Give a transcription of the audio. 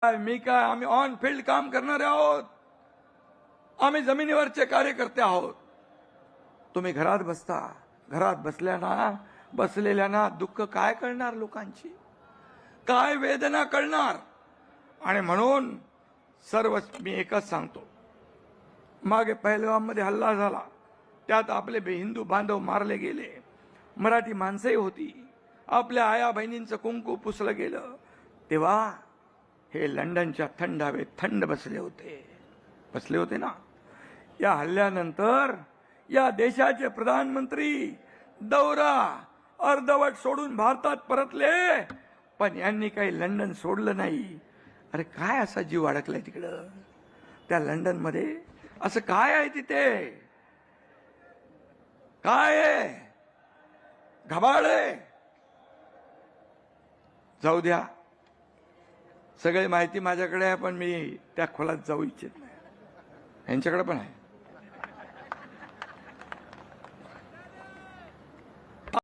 मी काय आम्ही on field काम करणारे आहोत, आम्ही जमिनीवरचे कार्यकर्ते आहोत. तुम्ही घरात बसता, घरात बसलेल्यांना दुःख काय कळणार, लोकांची काय वेदना कळणार. आणि म्हणून सर्व मी एकच सांगतो, मागे पहलगाममध्ये हल्ला झाला, त्यात आपले हिंदू बांधव मारले गेले, मराठी माणसंही होती, आपल्या आया बहिणींचं कुंकू पुसलं गेलं, तेव्हा हे लंडनच्या थंड हवेत थंड बसले होते ना. या हल्ल्यानंतर या देशाचे प्रधानमंत्री दौरा अर्धवट सोडून भारतात परतले, पण यांनी काही लंडन सोडलं नाही. अरे काय असा जीव अडकलाय तिकडं त्या लंडन मध्ये, असं काय आहे तिथे, काय आहे, घबाड आहे. जाऊ द्या, सगळी माहिती माझ्याकडे आहे, पण मी त्या खोलात जाऊ इच्छित नाही. यांच्याकडे पण आहे.